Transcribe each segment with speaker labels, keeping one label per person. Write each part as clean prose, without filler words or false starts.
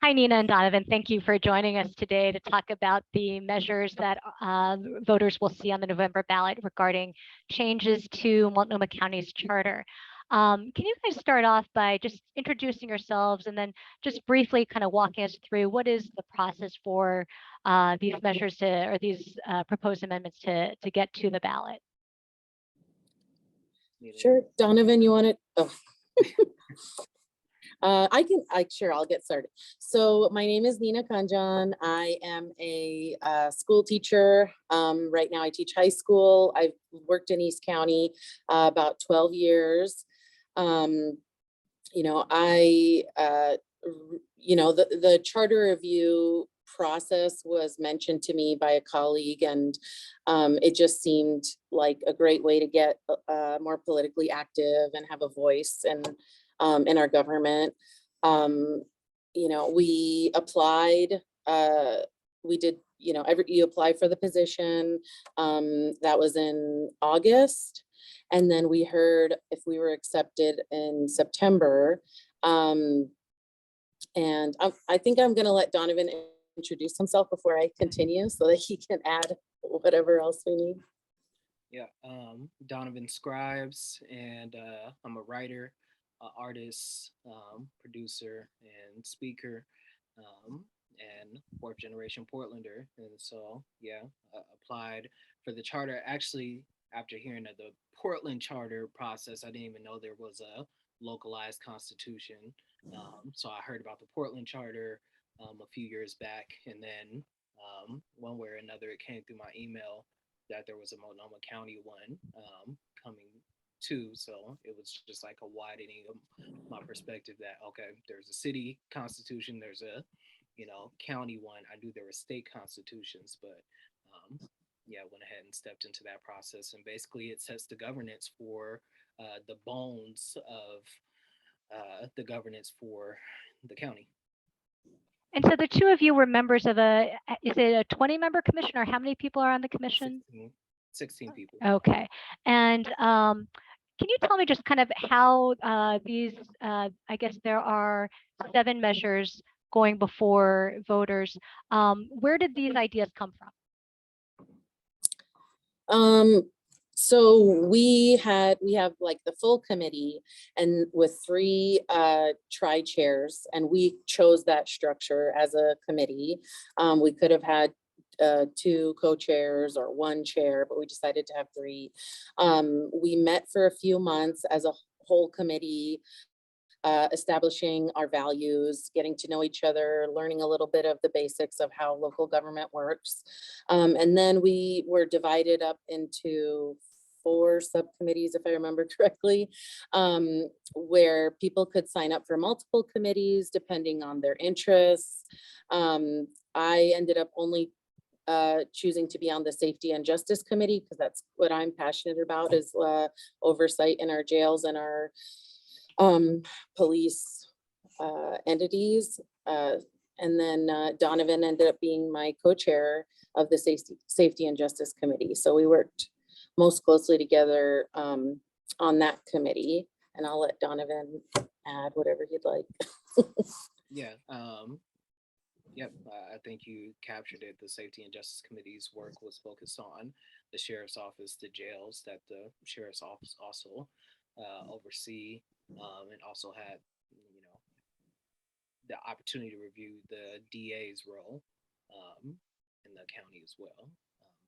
Speaker 1: Hi, Nina and Donovan. Thank you for joining us today to talk about the measures that voters will see on the November ballot regarding changes to Multnomah County's charter. Can you guys start off by just introducing yourselves and then just briefly kind of walking us through what is the process for these measures or these proposed amendments to get to the ballot?
Speaker 2: Sure, Donovan, you want it? Oh. Sure, I'll get started. So my name is Nina Khanjan. I am a school teacher. Right now I teach high school. I've worked in East County about 12 years. The charter review process was mentioned to me by a colleague, and it just seemed like a great way to get more politically active and have a voice in our government. We applied, you apply for the position. That was in August. And then we heard if we were accepted in September. I think I'm going to let Donovan introduce himself before I continue so that he can add whatever else we need.
Speaker 3: Yeah, Donovan Scribes, and I'm a writer, artist, producer, and speaker, and fourth generation Portlander. And so, yeah, applied for the charter. Actually, after hearing of the Portland charter process, I didn't even know there was a localized constitution. So I heard about the Portland charter a few years back, and then one way or another, it came through my email that there was a Multnomah County one coming too. So it was just like a widening of my perspective that, okay, there's a city constitution, there's a, county one. I knew there were state constitutions, but went ahead and stepped into that process. And basically it sets the governance for the bones of the governance for the county.
Speaker 1: And so the two of you were members of is it a 20-member commission, or how many people are on the commission?
Speaker 3: 16 people.
Speaker 1: Okay. And can you tell me just kind of how these, I guess there are 7 measures going before voters. Where did these ideas come from?
Speaker 2: So we have like the full committee, and with 3 tri-chairs, and we chose that structure as a committee. We could have had 2 co-chairs or 1 chair, but we decided to have 3. We met for a few months as a whole committee, establishing our values, getting to know each other, learning a little bit of the basics of how local government works. And then we were divided up into 4 subcommittees, if I remember correctly, where people could sign up for multiple committees depending on their interests. I ended up only choosing to be on the Safety and Justice Committee because that's what I'm passionate about, is oversight in our jails and our police entities. And then Donovan ended up being my co-chair of the Safety and Justice Committee. So we worked most closely together on that committee, and I'll let Donovan add whatever he'd like.
Speaker 3: Yep, I think you captured it. The Safety and Justice Committee's work was focused on the Sheriff's Office, the jails that the Sheriff's Office also oversee, and also had, the opportunity to review the DA's role in the county as well.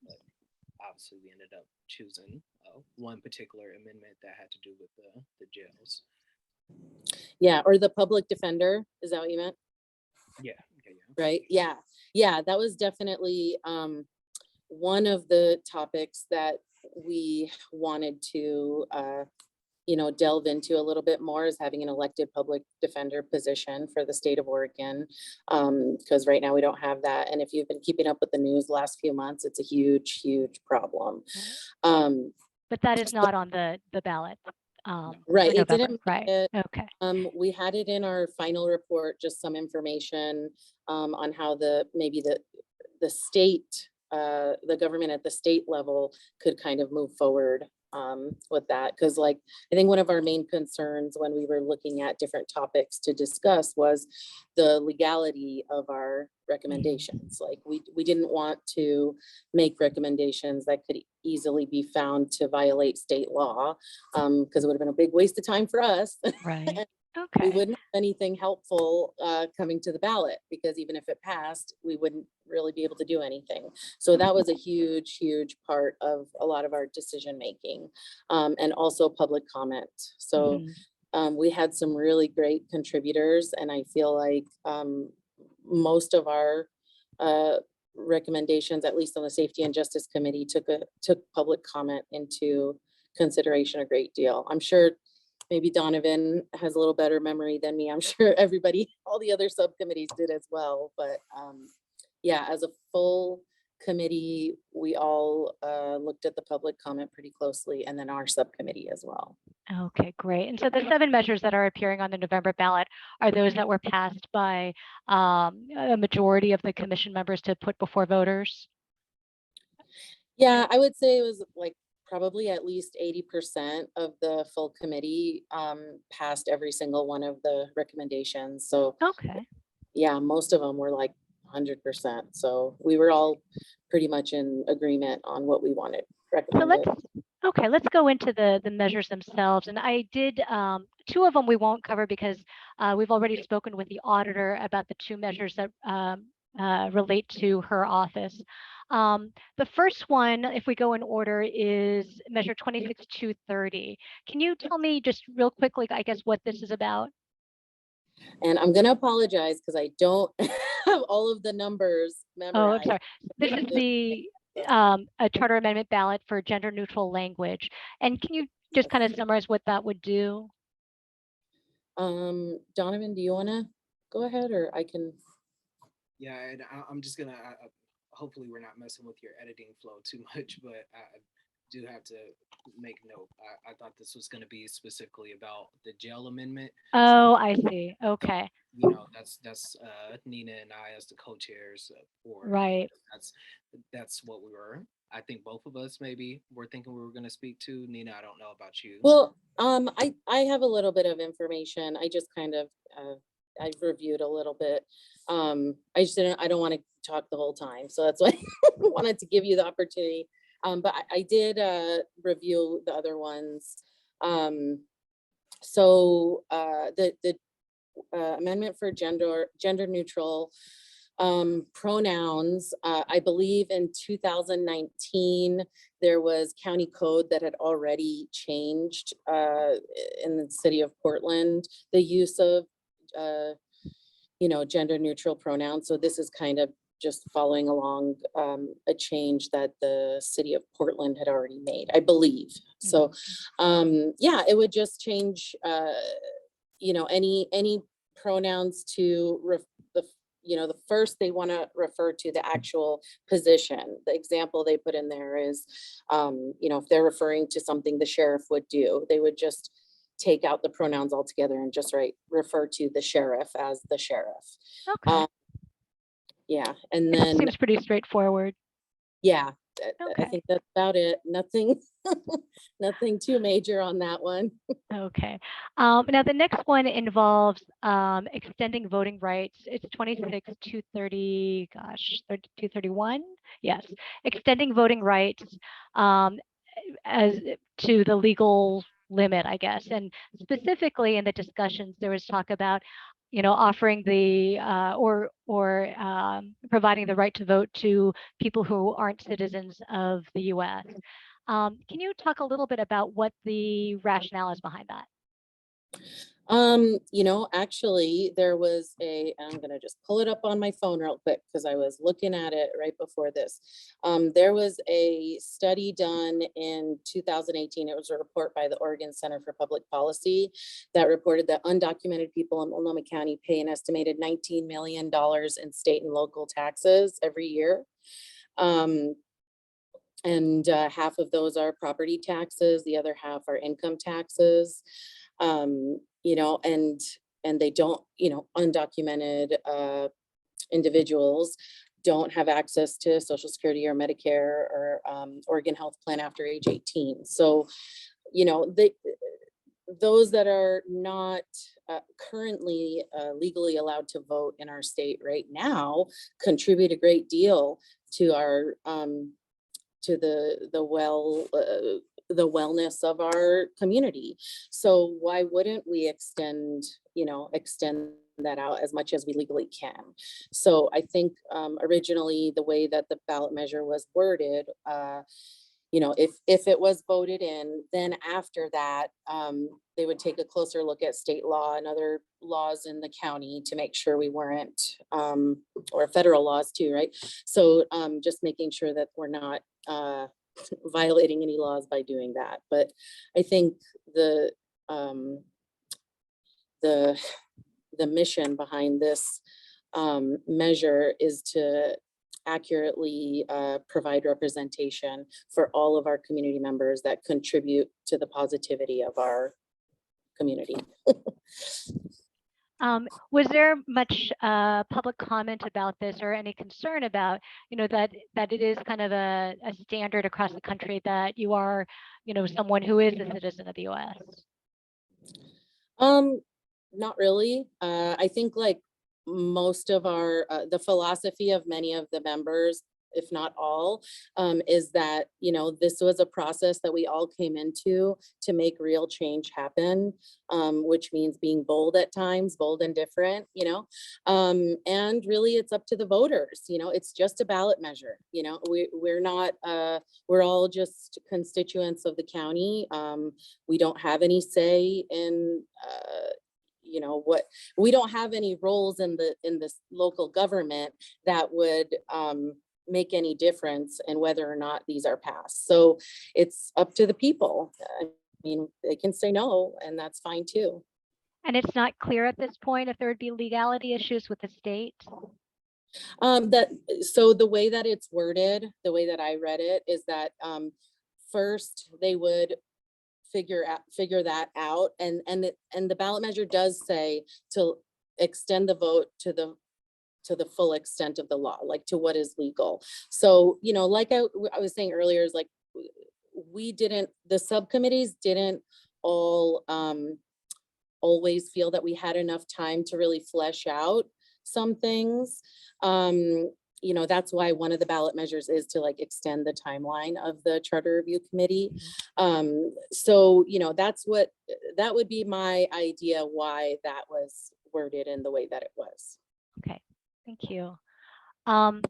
Speaker 3: But obviously we ended up choosing one particular amendment that had to do with the jails.
Speaker 2: Yeah, or the public defender, is that what you meant?
Speaker 3: Yeah.
Speaker 2: Right. Yeah. That was definitely one of the topics that we wanted to, delve into a little bit more, is having an elected public defender position for the state of Oregon. Because right now we don't have that. And if you've been keeping up with the news the last few months, it's a huge, huge problem.
Speaker 1: But that is not on the ballot.
Speaker 2: Right. It didn't.
Speaker 1: Right. Okay.
Speaker 2: We had it in our final report, just some information on how maybe the state, the government at the state level could kind of move forward with that. Because like, I think one of our main concerns when we were looking at different topics to discuss was the legality of our recommendations. Like we didn't want to make recommendations that could easily be found to violate state law, because it would have been a big waste of time for us.
Speaker 1: Right.
Speaker 2: We
Speaker 1: Okay.
Speaker 2: wouldn't have anything helpful coming to the ballot, because even if it passed, we wouldn't really be able to do anything. So that was a huge, huge part of a lot of our decision making, and also public comment. So
Speaker 1: Mhm.
Speaker 2: we had some really great contributors, and I feel like most of our recommendations, at least on the Safety and Justice Committee, took public comment into consideration a great deal. I'm sure maybe Donovan has a little better memory than me. I'm sure everybody, all the other subcommittees did as well. But yeah, as a full committee, we all looked at the public comment pretty closely, and then our subcommittee as well.
Speaker 1: Okay, great. And so the 7 measures that are appearing on the November ballot are those that were passed by a majority of the commission members to put before voters?
Speaker 2: Yeah, I would say it was like probably at least 80% of the full committee passed every single one of the recommendations. So
Speaker 1: Okay.
Speaker 2: yeah, most of them were like 100%. So we were all pretty much in agreement on what we wanted
Speaker 1: So
Speaker 2: recommended.
Speaker 1: let's go into the measures themselves. And I did 2 of them we won't cover because we've already spoken with the auditor about the 2 measures that relate to her office. The first one, if we go in order, is measure 26230. Can you tell me just real quickly, I guess, what this is about?
Speaker 2: And I'm gonna apologize because I don't have all of the numbers
Speaker 1: Oh, I'm
Speaker 2: memorized.
Speaker 1: sorry. This is the a charter amendment ballot for gender neutral language. And can you just kind of summarize what that would do?
Speaker 2: Donovan, do you wanna go ahead, or I can?
Speaker 3: Yeah, and I'm just gonna. Hopefully, we're not messing with your editing flow too much, but I do have to make note. I thought this was going to be specifically about the jail amendment.
Speaker 1: Oh, I see. Okay.
Speaker 3: You know, that's Nina and I as the co-chairs for.
Speaker 1: Right.
Speaker 3: That's what we were. I think both of us maybe were thinking we were going to speak to. Nina, I don't know about you.
Speaker 2: Well, I have a little bit of information. I just kind of I've reviewed a little bit. I don't want to talk the whole time, so that's why I wanted to give you the opportunity. But I did review the other ones. So the amendment for gender neutral pronouns, I believe in 2019 there was county code that had already changed in the city of Portland the use of gender neutral pronouns. So this is kind of just following along a change that the city of Portland had already made, I believe. So yeah, it would just change any pronouns to the first they want to refer to the actual position. The example they put in there is, if they're referring to something the sheriff would do, they would just take out the pronouns altogether and just refer to the sheriff as the sheriff.
Speaker 1: Okay.
Speaker 2: Yeah, and
Speaker 1: It
Speaker 2: then
Speaker 1: seems pretty straightforward.
Speaker 2: yeah, I
Speaker 1: Okay.
Speaker 2: think that's about it. Nothing, nothing too major on that one.
Speaker 1: Okay. Now the next one involves extending voting rights. It's 26-230, gosh, 231. Yes, extending voting rights as to the legal limit, I guess. And specifically in the discussions, there was talk about, offering the or providing the right to vote to people who aren't citizens of the U.S. Can you talk a little bit about what the rationale is behind that?
Speaker 2: Actually there was I'm gonna just pull it up on my phone real quick because I was looking at it right before this. There was a study done in 2018. It was a report by the Oregon Center for Public Policy that reported that undocumented people in Multnomah County pay an estimated $19 million in state and local taxes every year. And half of those are property taxes, the other half are income taxes. And they don't, undocumented individuals don't have access to Social Security or Medicare or Oregon Health Plan after age 18. So, you know, those that are not currently legally allowed to vote in our state right now contribute a great deal to our to the wellness of our community. So why wouldn't we extend that out as much as we legally can? So I think originally the way that the ballot measure was worded, if it was voted in, then after that, they would take a closer look at state law and other laws in the county to make sure we weren't, or federal laws too, right? So just making sure that we're not violating any laws by doing that. But I think the mission behind this measure is to accurately provide representation for all of our community members that contribute to the positivity of our community.
Speaker 1: Was there much public comment about this, or any concern about, that it is kind of a standard across the country that you are, someone who is a citizen of the US?
Speaker 2: Not really. I think like most of our, the philosophy of many of the members, if not all, is that, this was a process that we all came into to make real change happen, which means being bold at times, bold and different, and really it's up to the voters. It's just a ballot measure. We're not, we're all just constituents of the county. We don't have any say in, we don't have any roles in this local government that would make any difference in whether or not these are passed. So it's up to the people. I mean, they can say no, and that's fine too.
Speaker 1: And it's not clear at this point if there would be legality issues with the state?
Speaker 2: So the way that it's worded, the way that I read it, is that first they would figure that out, and the ballot measure does say to extend the vote to the full extent of the law, like to what is legal. So, like I was saying earlier, is like the subcommittees didn't all always feel that we had enough time to really flesh out some things. That's why one of the ballot measures is to like extend the timeline of the charter review committee. So, that would be my idea why that was worded in the way that it was.
Speaker 1: Okay, thank you. I'd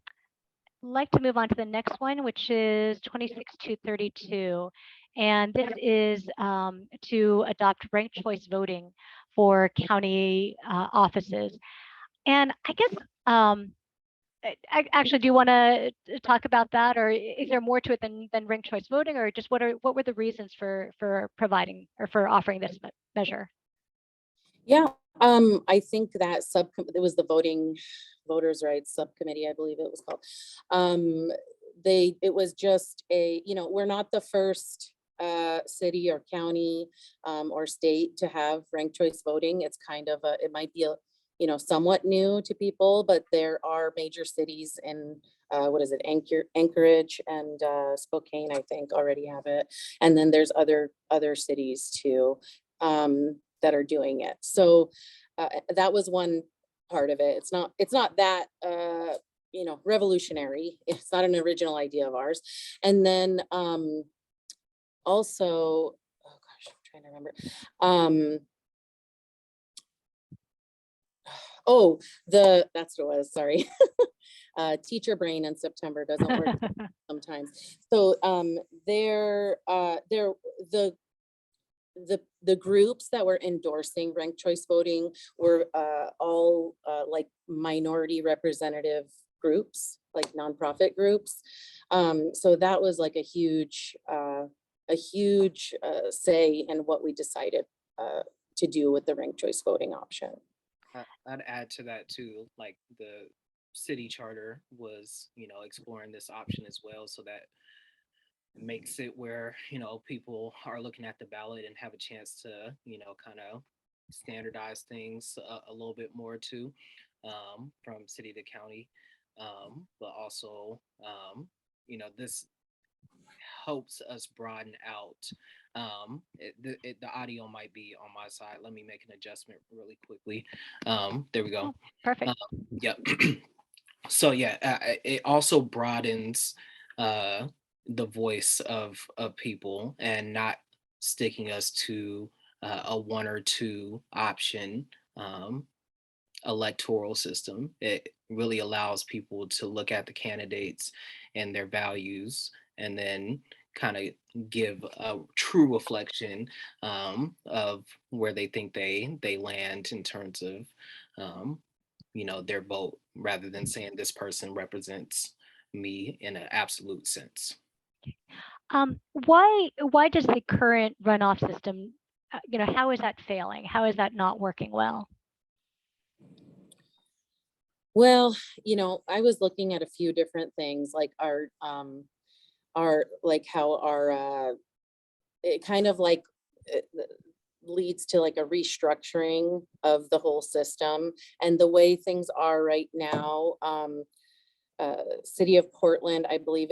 Speaker 1: like to move on to the next one, which is 26-32. And this is to adopt ranked choice voting for county offices. And I guess, actually, do you want to talk about that, or is there more to it than ranked choice voting, or just what were the reasons for providing or for offering this measure?
Speaker 2: Yeah, I think that it was the voters' rights subcommittee, I believe it was called. It was just we're not the first city or county or state to have ranked choice voting. It's kind of it might be somewhat new to people, but there are major cities in Anchorage and Spokane, I think, already have it, and then there's other cities too that are doing it. So that was one part of it. It's not that revolutionary. It's not an original idea of ours. And then also, oh gosh, I'm trying to remember. That's what it was, sorry. Teacher brain in September doesn't work sometimes. So the groups that were endorsing ranked choice voting were all like minority representative groups, like nonprofit groups. So that was like a huge say in what we decided to do with the ranked choice voting option.
Speaker 3: I'd add to that too, like the city charter was, exploring this option as well, so that it makes it where, people are looking at the ballot and have a chance to, kind of standardize things a little bit more too, from city to county. but also, this helps us broaden out. The audio might be on my side. Let me make an adjustment really quickly. There we go.
Speaker 1: Oh, perfect.
Speaker 3: Yep. So yeah, it also broadens the voice of people and not sticking us to a one or two option um, electoral system. It really allows people to look at the candidates and their values and then kind of give a true reflection of where they think they land in terms of their vote, rather than saying this person represents me in an absolute sense.
Speaker 1: Why does the current runoff system, how is that failing? How is that not working well?
Speaker 2: Well, I was looking at a few different things, like like how it kind of like it leads to like a restructuring of the whole system and the way things are right now. City of Portland, I believe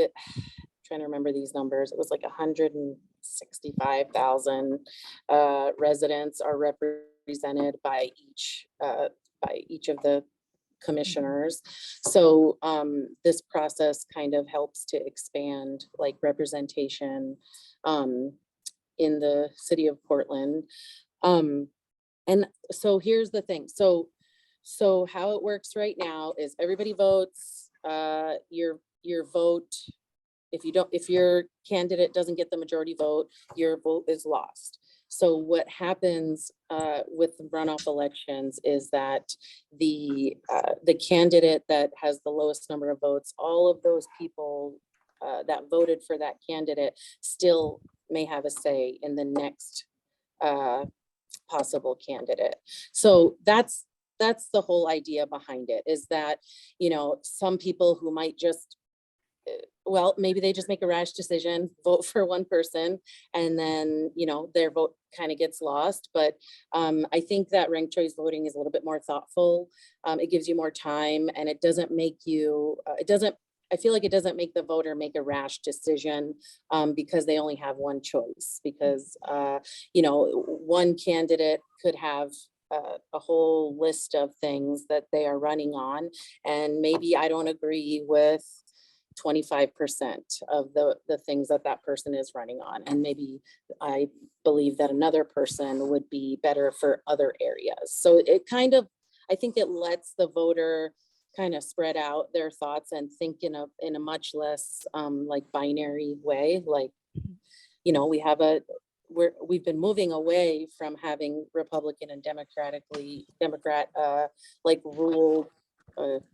Speaker 2: trying to remember these numbers, it was like 165,000 residents are represented by each of the commissioners. So this process kind of helps to expand like representation in the city of Portland. And so here's the thing. So how it works right now is everybody votes. Your vote, if your candidate doesn't get the majority vote, your vote is lost. So what happens with runoff elections is that the candidate that has the lowest number of votes, all of those people that voted for that candidate still may have a say in the next possible candidate. So that's the whole idea behind it, is that, some people who might just maybe they just make a rash decision, vote for one person, and then, their vote kind of gets lost. But I think that ranked choice voting is a little bit more thoughtful. It gives you more time, and it doesn't make you, I feel like it doesn't make the voter make a rash decision because they only have one choice, because, one candidate could have a whole list of things that they are running on, and maybe I don't agree with 25% of the things that person is running on. And maybe I believe that another person would be better for other areas. So it kind of, I think it lets the voter kind of spread out their thoughts and think in a much less like binary way. Like, we've been moving away from having Republican and Democrat like ruled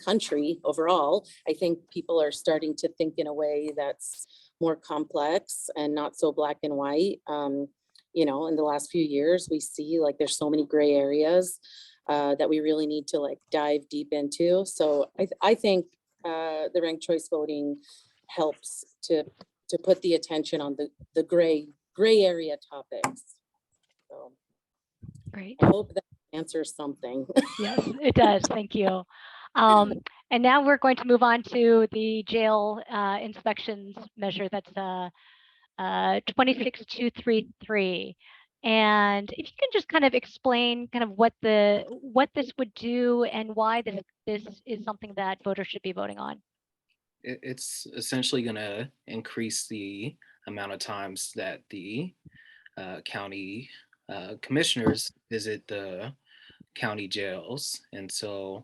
Speaker 2: country overall. I think people are starting to think in a way that's more complex and not so black and white. In the last few years, we see like there's so many gray areas that we really need to like dive deep into. So I think the ranked choice voting helps to put the attention on the gray area topics. So
Speaker 1: Great.
Speaker 2: I hope that answers something.
Speaker 1: Yes, it does. Thank you. And now we're going to move on to the jail inspections measure. That's 26233. And if you can just kind of explain kind of what this would do and why this is something that voters should be voting on.
Speaker 3: It's essentially going to increase the amount of times that the county commissioners visit the county jails. And so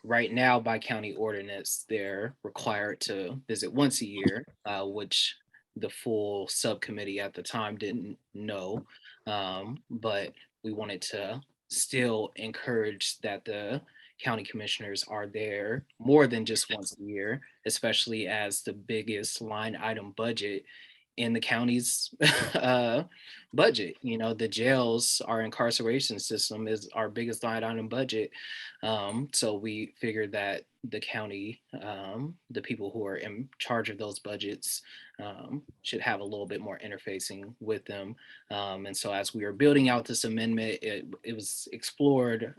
Speaker 3: right now, by county ordinance, they're required to visit once a year, which the full subcommittee at the time didn't know. But we wanted to still encourage that the county commissioners are there more than just once a year, especially as the biggest line item budget in the county's budget. The jails, our incarceration system is our biggest line item budget. So we figured that the county, the people who are in charge of those budgets should have a little bit more interfacing with them. And so as we were building out this amendment, it was explored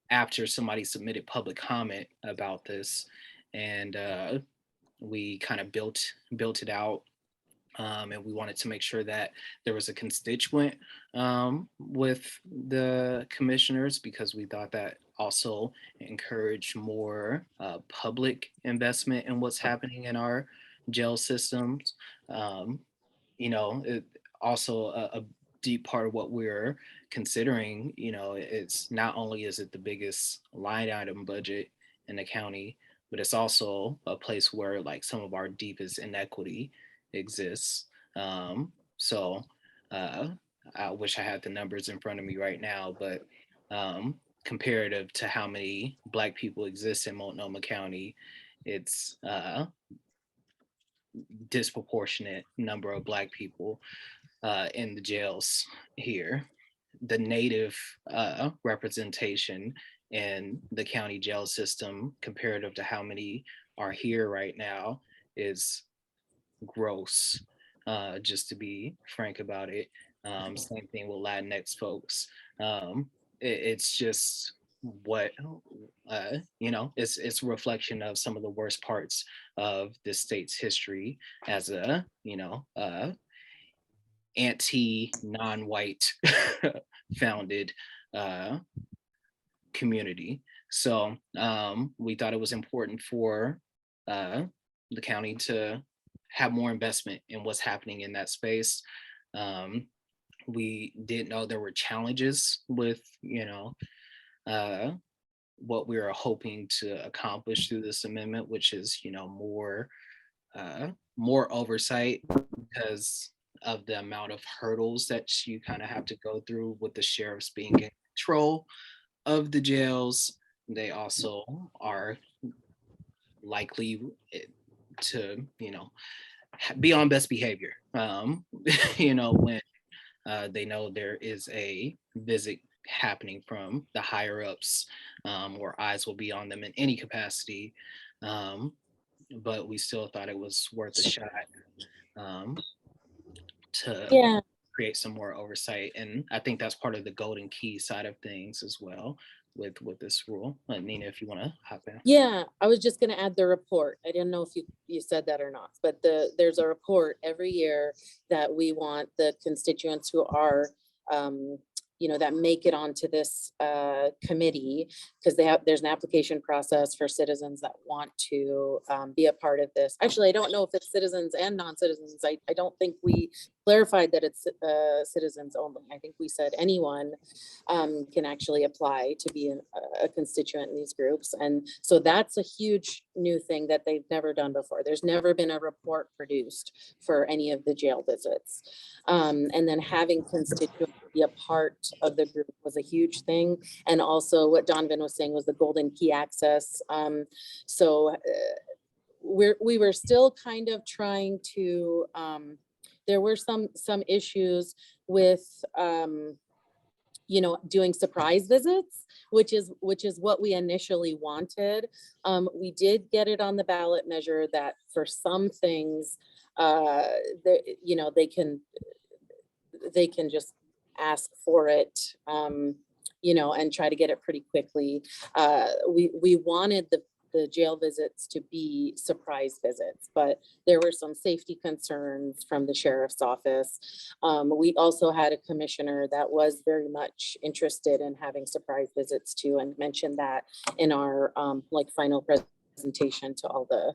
Speaker 3: after somebody submitted public comment about this, and we kind of built it out. And we wanted to make sure that there was a constituent with the commissioners, because we thought that also encouraged more public investment in what's happening in our jail systems. Um, it also a deep part of what we're considering. It's not only is it the biggest line item budget in the county, but it's also a place where like some of our deepest inequity exists. So uh, I wish I had the numbers in front of me right now, but comparative to how many Black people exist in Multnomah County, it's disproportionate number of Black people in the jails here. The Native representation in the county jail system comparative to how many are here right now is gross, just to be frank about it. Same thing with Latinx folks. It's just what it's a reflection of some of the worst parts of the state's history as a anti non-white founded community. So we thought it was important for the county to have more investment in what's happening in that space. We did know there were challenges with, what we were hoping to accomplish through this amendment, which is, more oversight because of the amount of hurdles that you kind of have to go through with the sheriffs being in control of the jails. They also are likely to, be on best behavior, when they know there is a visit happening from the higher ups, or eyes will be on them in any capacity. But we still thought it was worth a shot to
Speaker 2: Yeah.
Speaker 3: create some more oversight. And I think that's part of the golden key side of things as well with this rule. Nina, if you want to hop in.
Speaker 2: Yeah, I was just going to add the report. I didn't know if you said that or not, but there's a report every year that we want the constituents who are, that make it onto this committee, because there's an application process for citizens that want to be a part of this. Actually, I don't know if it's citizens and non-citizens. I don't think we clarified that it's citizens only. I think we said anyone can actually apply to be a constituent in these groups. And so that's a huge new thing that they've never done before. There's never been a report produced for any of the jail visits. And then having constituents be a part of the group was a huge thing. And also what Donovan was saying was the golden key access. We were still kind of trying to, there were some issues with, doing surprise visits, which is what we initially wanted. We did get it on the ballot measure that for some things, they can just ask for it, and try to get it pretty quickly. We wanted the jail visits to be surprise visits, but there were some safety concerns from the sheriff's office. We also had a commissioner that was very much interested in having surprise visits too, and mentioned that in our final presentation to all the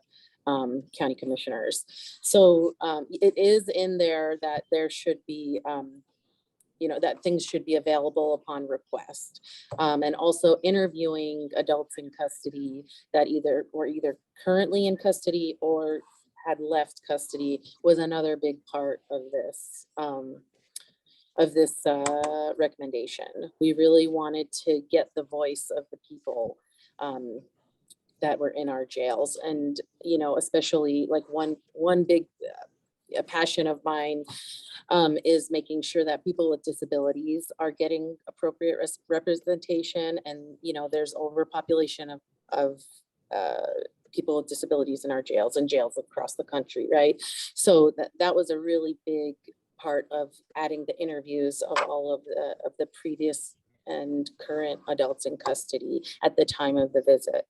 Speaker 2: county commissioners. So it is in there that there should be that things should be available upon request. And also interviewing adults in custody that were either currently in custody or had left custody was another big part of this recommendation. We really wanted to get the voice of the people that were in our jails. And, especially like one big a passion of mine is making sure that people with disabilities are getting appropriate representation. And, there's overpopulation of people with disabilities in our jails and jails across the country, right? So that was a really big part of adding the interviews of all of the previous and current adults in custody at the time of the visit.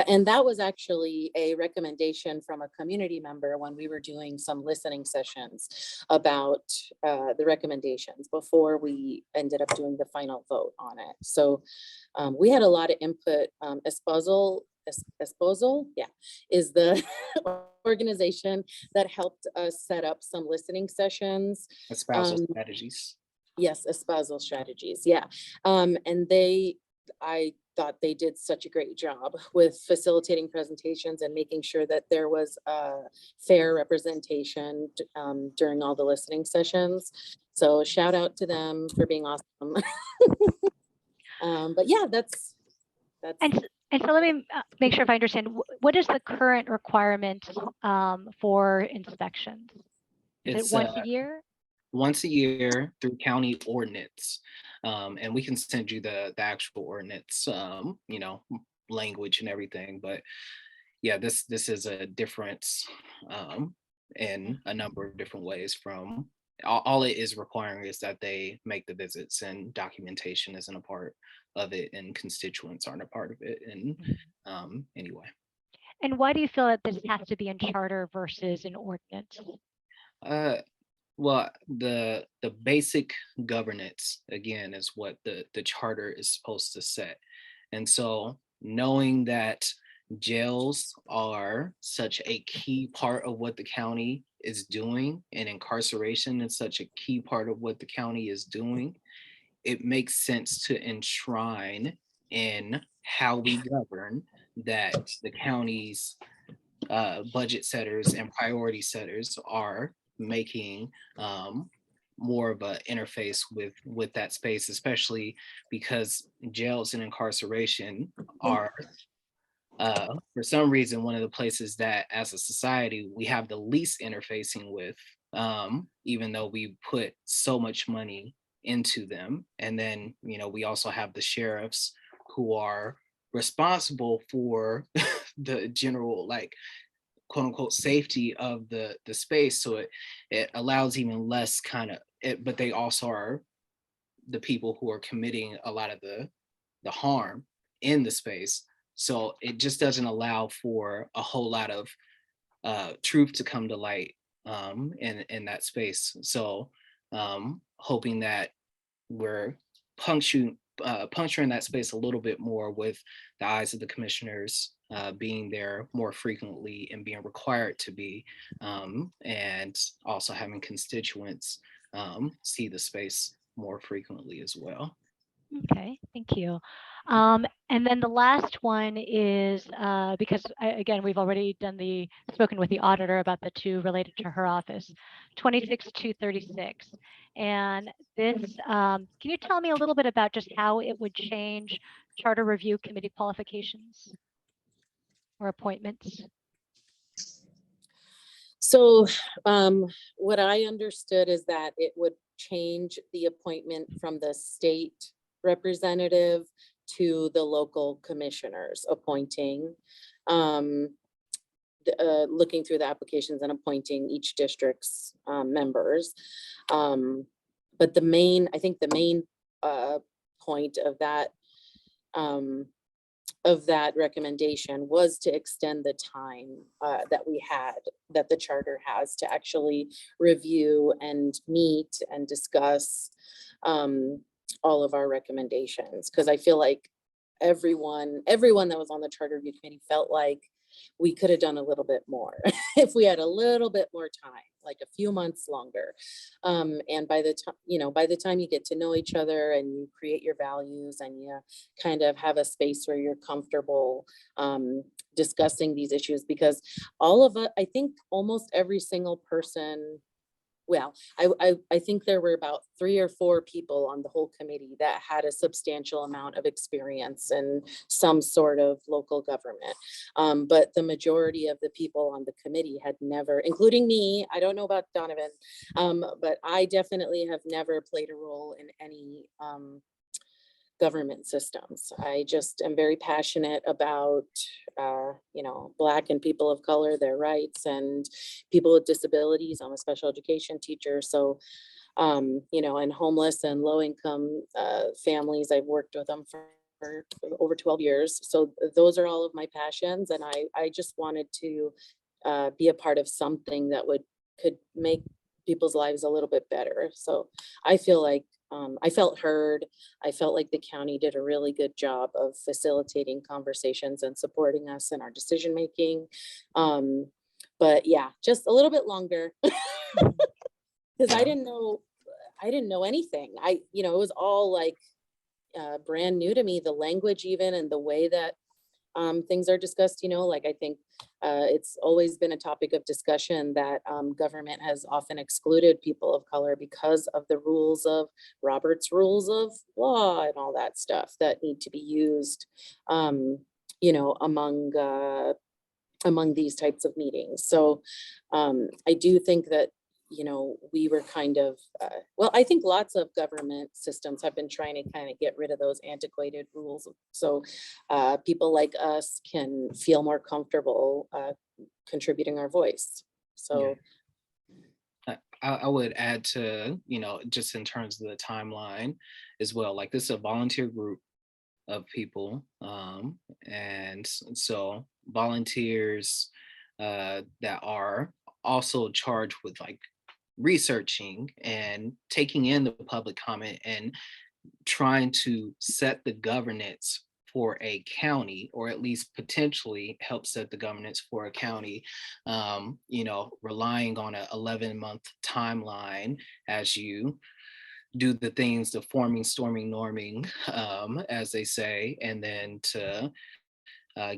Speaker 2: And that was actually a recommendation from a community member when we were doing some listening sessions about the recommendations before we ended up doing the final vote on it. So we had a lot of input. Espousal, yeah, is the organization that helped us set up some listening sessions.
Speaker 3: Espousal strategies.
Speaker 2: Yes, espousal strategies. Yeah. And I thought they did such a great job with facilitating presentations and making sure that there was a fair representation during all the listening sessions. So shout out to them for being awesome. But yeah, that's.
Speaker 1: And so let me make sure if I understand, what is the current requirement for inspections? Is it once a year?
Speaker 3: Once a year through county ordinance. And we can send you the actual ordinance, you know, language and everything. But yeah, this is a difference in a number of different ways from all it is requiring is that they make the visits, and documentation isn't a part of it, and constituents aren't a part of it in any way.
Speaker 1: And why do you feel that this has to be in charter versus an ordinance?
Speaker 3: Well, the basic governance, again, is what the charter is supposed to set. And so knowing that jails are such a key part of what the county is doing, and incarceration is such a key part of what the county is doing, it makes sense to enshrine in how we govern that the county's budget setters and priority setters are making more of an interface with that space, especially because jails and incarceration are for some reason one of the places that as a society we have the least interfacing with, even though we put so much money into them. And then, you know, we also have the sheriffs who are responsible for the general, like, quote unquote safety of the space. So it allows even less kind of it, but they also are the people who are committing a lot of the harm in the space. So it just doesn't allow for a whole lot of truth to come to light in that space. So hoping that we're puncturing that space a little bit more with the eyes of the commissioners being there more frequently and being required to be, and also having constituents see the space more frequently as well.
Speaker 1: Okay, thank you. And then the last one is because again, we've already spoken with the auditor about the two related to her office, 26236. And this, can you tell me a little bit about just how it would change charter review committee qualifications or appointments?
Speaker 2: So what I understood is that it would change the appointment from the state representative to the local commissioners appointing, looking through the applications and appointing each district's members. But I think the main point of that recommendation was to extend the time that the charter has to actually review and meet and discuss all of our recommendations. Because I feel like everyone that was on the charter review committee felt like we could have done a little bit more if we had a little bit more time, like a few months longer. And by the time you get to know each other and you create your values and you kind of have a space where you're comfortable discussing these issues, because all of us, I think almost every single person, well, I think there were about 3 or 4 people on the whole committee that had a substantial amount of experience in some sort of local government. But the majority of the people on the committee had never, including me, I don't know about Donovan, but I definitely have never played a role in any government systems. I just am very passionate about, Black and people of color, their rights, and people with disabilities. I'm a special education teacher. So you know, and homeless and low income families. I've worked with them for over 12 years. So those are all of my passions. And I just wanted to be a part of something that could make people's lives a little bit better. So I feel like I felt heard. I felt like the county did a really good job of facilitating conversations and supporting us in our decision making. But yeah, just a little bit longer because I didn't know anything. You know, it was all like brand new to me, the language even, and the way that things are discussed, you know, like I think it's always been a topic of discussion that government has often excluded people of color because of the rules of Robert's rules of law and all that stuff that need to be used, you know, among these types of meetings. So I do think that, you know, we were kind of, well, I think lots of government systems have been trying to kind of get rid of those antiquated rules. So people like us can feel more comfortable contributing our voice. So
Speaker 3: I would add to, you know, just in terms of the timeline as well, like this is a volunteer group of people. And so volunteers that are also charged with like researching and taking in the public comment and trying to set the governance for a county, or at least potentially help set the governance for a county, you know, relying on an 11-month timeline as you do the things, the forming, storming, norming, as they say, and then to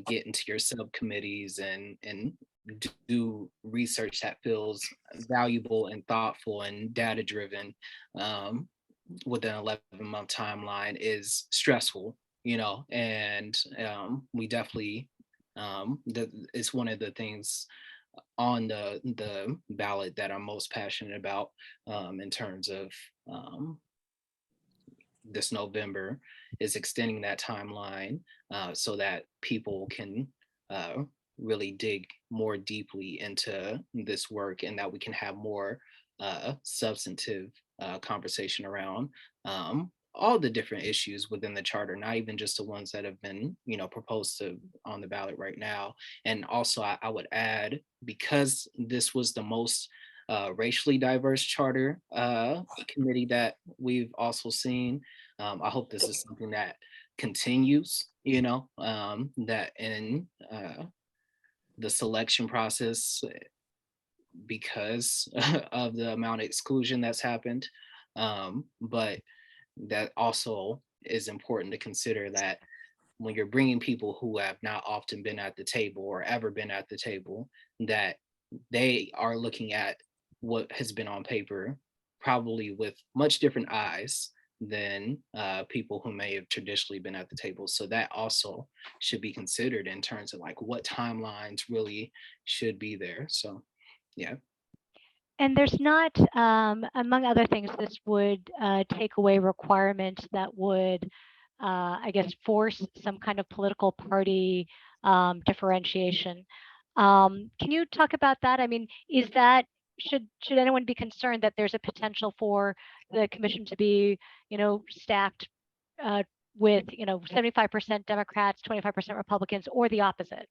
Speaker 3: get into your subcommittees and do research that feels valuable and thoughtful and data driven with an 11-month timeline is stressful, you know, and we definitely, it's one of the things on the ballot that I'm most passionate about in terms of this November is extending that timeline so that people can really dig more deeply into this work and that we can have more substantive conversation around all the different issues within the charter, not even just the ones that have been, you know, proposed to on the ballot right now. And also I would add, because this was the most racially diverse charter committee that we've also seen. I hope this is something that continues, you know, that in the selection process, because of the amount of exclusion that's happened. But that also is important to consider that when you're bringing people who have not often been at the table or ever been at the table, that they are looking at what has been on paper, probably with much different eyes than people who may have traditionally been at the table. So that also should be considered in terms of like what timelines really should be there. So, yeah.
Speaker 1: And there's not, among other things, this would take away requirements that would, I guess, force some kind of political party differentiation. Can you talk about that? I mean, is that, should anyone be concerned that there's a potential for the commission to be, you know, stacked with, you know, 75% Democrats, 25% Republicans, or the opposite,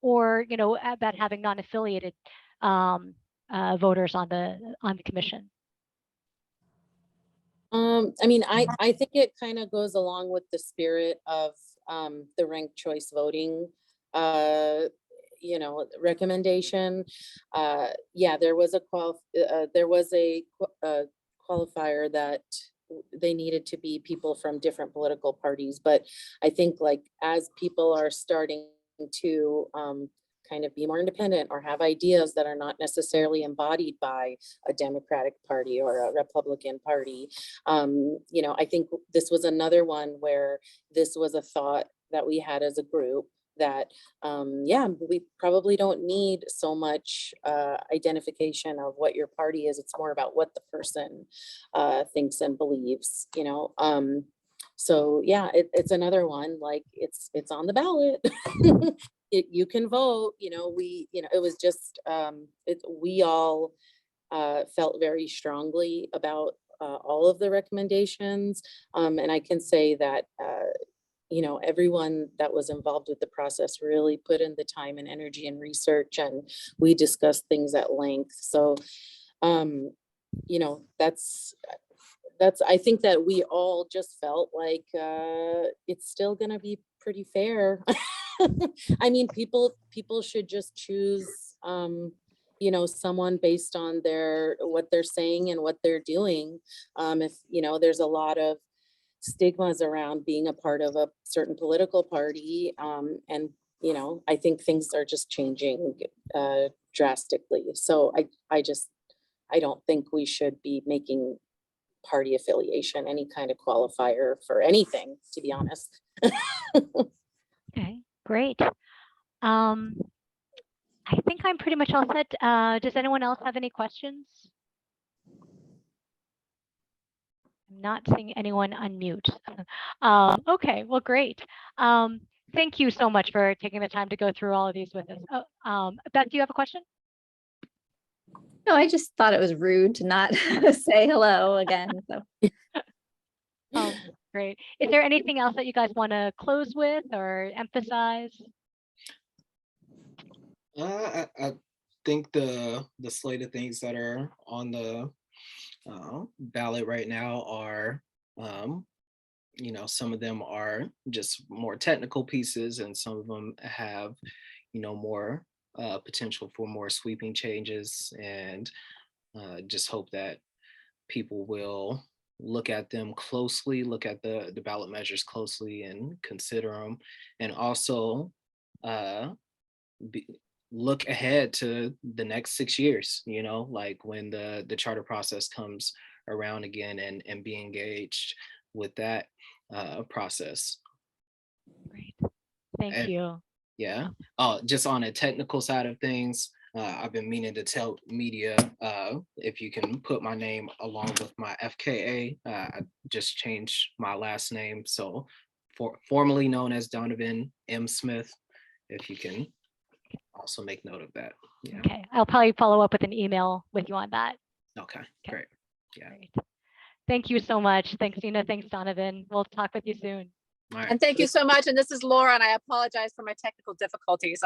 Speaker 1: or, you know, about having non-affiliated voters on the commission?
Speaker 2: I mean, I think it kind of goes along with the spirit of the ranked choice voting, you know, recommendation. Yeah, there was a qualifier that they needed to be people from different political parties, but I think like as people are starting to kind of be more independent or have ideas that are not necessarily embodied by a Democratic Party or a Republican Party. You know, I think this was another one where this was a thought that we had as a group that, yeah, we probably don't need so much identification of what your party is. It's more about what the person thinks and believes, you know. So yeah, it's another one, like it's on the ballot. You can vote, you know, it was just, we all felt very strongly about all of the recommendations. And I can say that, you know, everyone that was involved with the process really put in the time and energy and research, and we discussed things at length. So, you know, that's, I think that we all just felt like it's still gonna be pretty fair. I mean, people should just choose, you know, someone based on what they're saying and what they're doing. If, you know, there's a lot of stigmas around being a part of a certain political party. And, you know, I think things are just changing drastically. So I don't think we should be making party affiliation any kind of qualifier for anything, to be honest.
Speaker 1: Okay, great. I think I'm pretty much all set. Does anyone else have any questions? I'm not seeing anyone unmute. Okay, well, great. Thank you so much for taking the time to go through all of these with us. Beth, do you have a question?
Speaker 4: No, I just thought it was rude to not say hello again. So.
Speaker 1: Oh, great. Is there anything else that you guys want to close with or emphasize?
Speaker 3: I think the slate of things that are on the ballot right now are, you know, some of them are just more technical pieces, and some of them have, you know, more potential for more sweeping changes, and just hope that people will look at them closely, look at the ballot measures closely and consider them, and also look ahead to the next 6 years, you know, like when the charter process comes around again, and be engaged with that process.
Speaker 1: Great. Thank you.
Speaker 3: Yeah. Just on a technical side of things, I've been meaning to tell media if you can put my name along with my FKA. I just changed my last name, so formerly known as Donovan M. Smith. If you can also make note of that. Yeah.
Speaker 1: Okay, I'll probably follow up with an email with you on that.
Speaker 3: Okay, great. Yeah.
Speaker 1: Great. Thank you so much. Thanks, Dina. Thanks, Donovan. We'll talk with you soon.
Speaker 3: All right.
Speaker 5: And thank you so much. And this is Laura, and I apologize for my technical difficulties.